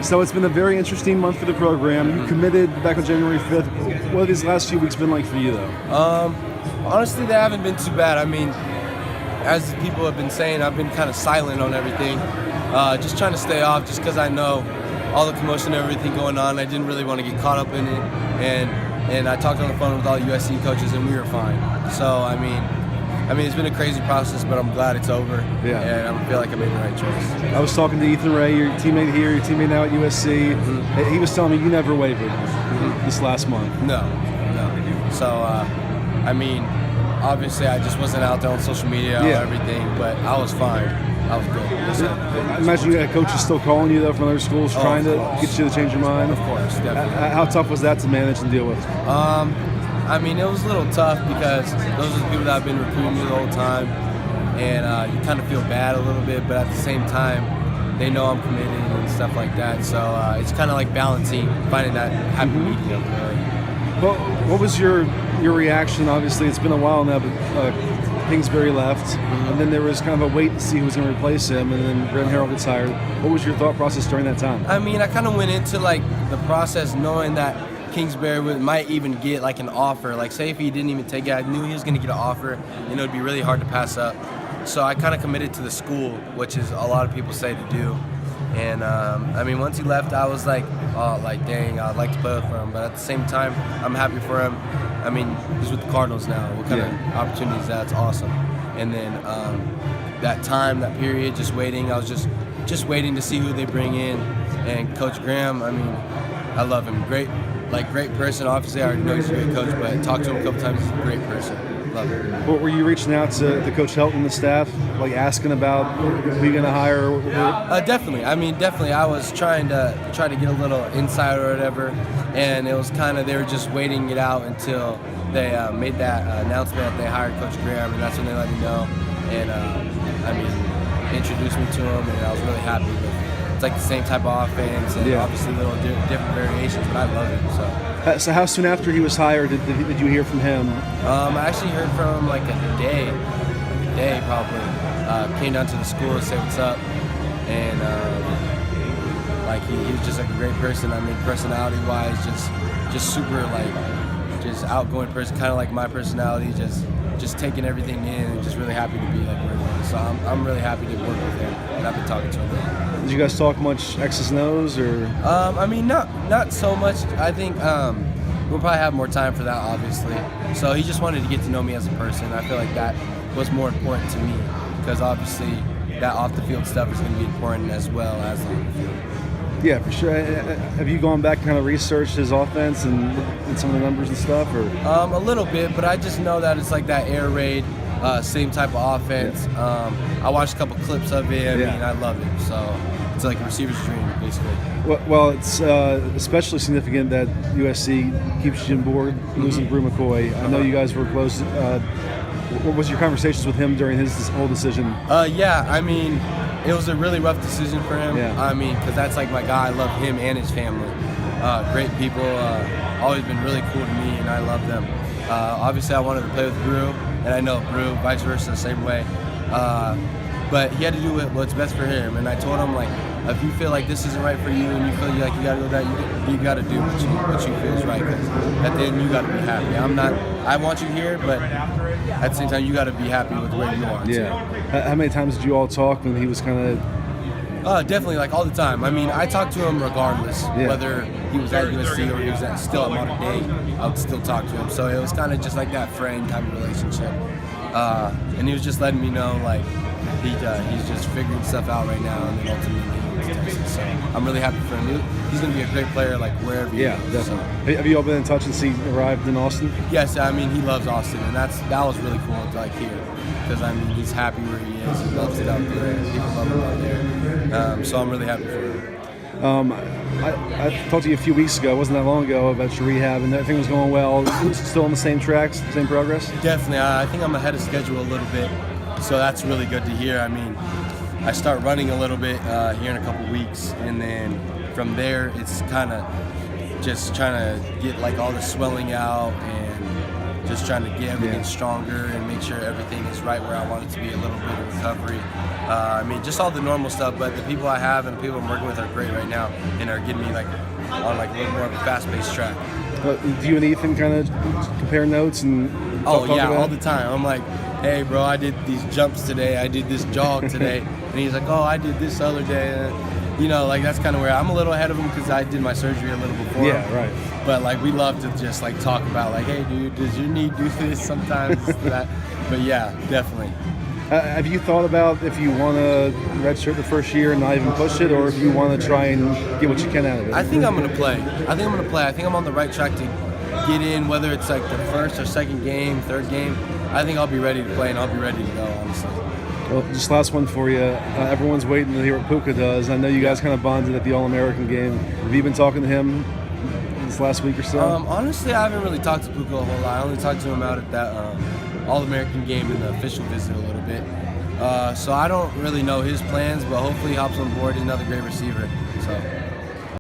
So it's been a very interesting month for the program. You committed back on January 5th. What have these last few weeks been like for you, though? Honestly, they haven't been too bad. I mean, as people have been saying, I've been kind of silent on everything. Just trying to stay off just because I know all the commotion and everything going on. I didn't really want to get caught up in it. And I talked on the phone with all the USC coaches, and we were fine. So, I mean, it's been a crazy process, but I'm glad it's over. Yeah. And I feel like I made the right choice. I was talking to Ethan Ray, your teammate here, your teammate now at USC. Mm-hmm. He was telling me you never wavered this last month. No. So, I mean, obviously I just wasn't out there on social media or everything, but I was fine. I was good. I imagine you had coaches still calling you, though, from other schools trying to get you to change your mind? Of course, definitely. How tough was that to manage and deal with? I mean, it was a little tough because those are the people that have been recruiting me the whole time, and you kind of feel bad a little bit, but at the same time, they know I'm committed and stuff like that. So it's kind of like balancing, finding that happy medium. Well, what was your reaction? Obviously, it's been a while now, but Kingsbury left, and then there was kind of a wait to see who was going to replace him, and then Graham Harrell gets hired. What was your thought process during that time? I mean, I kind of went into like the process knowing that Kingsbury might even get like an offer. Like, say if he didn't even take it, I knew he was going to get an offer, and it would be really hard to pass up. So I kind of committed to the school, which is a lot of people say to do. And I mean, once he left, I was like, oh, like, dang, I'd like to play for him. But at the same time, I'm happy for him. I mean, he's with the Cardinals now. What kind of opportunity is that? It's awesome. And then that time, that period, just waiting. I was just waiting to see who they bring in. And Coach Graham, I mean, I love him. Great person. Obviously, I already know he's a great coach, but I talked to him a couple times. He's a great person. Love him. What were you reaching out to Coach Helton and the staff, like asking about who you're going to hire? Definitely. I mean, definitely. I was trying to get a little insight or whatever, and it was kind of, they were just waiting it out until they made that announcement that they hired Coach Graham, and that's when they let me know. And I mean, introduced me to him, and I was really happy with it. It's like the same type of offense, and obviously little different variations, but I love him. So how soon after he was hired did you hear from him? I actually heard from him like a day probably. Came down to the school to say what's up, and like he was just like a great person. I mean, personality-wise, just super like just outgoing person, kind of like my personality, just taking everything in, and just really happy to be like where he was. So I'm really happy to work with him, and I've been talking to him. Did you guys talk much X's and O's, or? I mean, not so much. I think we'll probably have more time for that, obviously. So he just wanted to get to know me as a person. I feel like that was more important to me, because obviously that off the field stuff is going to be important as well as on the field. Yeah, for sure. Have you gone back and kind of researched his offense and some of the numbers and stuff, or? A little bit, but I just know that it's like that air raid. Same type of offense. I watched a couple clips of it. I mean, I love it. So it's like a receiver's dream, basically. Well, it's especially significant that USC keeps Jim Board losing Brew McCoy. I know you guys were close. What was your conversations with him during his whole decision? Yeah, I mean, it was a really rough decision for him. Yeah. I mean, because that's like my guy. I love him and his family. Great people. Always been really cool to me, and I love them. Obviously, I wanted to play with Brew, and I know Brew, vice versa, the same way. But he had to do what's best for him, and I told him, like, if you feel like this isn't right for you, and you feel like you got to go that, you got to do what you feel is right. Because at the end, you got to be happy. I want you here, but at the same time, you got to be happy with where you are. Yeah. How many times did you all talk when he was kind of? Definitely, like all the time. I mean, I talked to him regardless, whether he was at USC or he was still at Modern Day. I would still talk to him. So it was kind of just like that friend type of relationship. And he was just letting me know, like, he's just figuring stuff out right now, and then ultimately he went to Texas. So I'm really happy for him. He's going to be a great player, like, wherever he is. Definitely. So. Have you all been in touch since he arrived in Austin? Yes, I mean, he loves Austin, and that was really cool to, like, hear. Because, I mean, he's happy where he is. He loves it out there. People love him out there. So I'm really happy for him. I talked to you a few weeks ago, it wasn't that long ago, about your rehab, and everything was going well. Still on the same tracks, same progress? Definitely. I think I'm ahead of schedule a little bit, so that's really good to hear. I mean, I start running a little bit here in a couple weeks, and then from there, it's kind of just trying to get like all the swelling out and just trying to get everything stronger and make sure everything is right where I want it to be. A little bit of recovery. I mean, just all the normal stuff. But the people I have and the people I'm working with are great right now and are getting me like on like a little more of a fast-paced track. Do you and Ethan kind of compare notes and talk about all the time. I'm like, hey, bro, I did these jumps today. I did this jog today. And he's like, oh, I did this other day. And, you know, like that's kind of where I'm a little ahead of him because I did my surgery a little before. Yeah, right. But like we love to just like talk about like, hey, dude, does your knee do this sometimes? That. But yeah, definitely. Have you thought about if you want to redshirt the first year and not even push it, or if you want to try and get what you can out of it? I think I'm going to play. I think I'm on the right track to get in, whether it's like the first or second game, third game. I think I'll be ready to play and I'll be ready to go, honestly. Well, just last one for you. Everyone's waiting to hear what Puka does. I know you guys kind of bonded at the All-American game. Have you been talking to him this last week or so? Honestly, I haven't really talked to Puka a whole lot. I only talked to him out at that All-American game and the official visit a little bit. So I don't really know his plans, but hopefully he hops on board. He's another great receiver. So.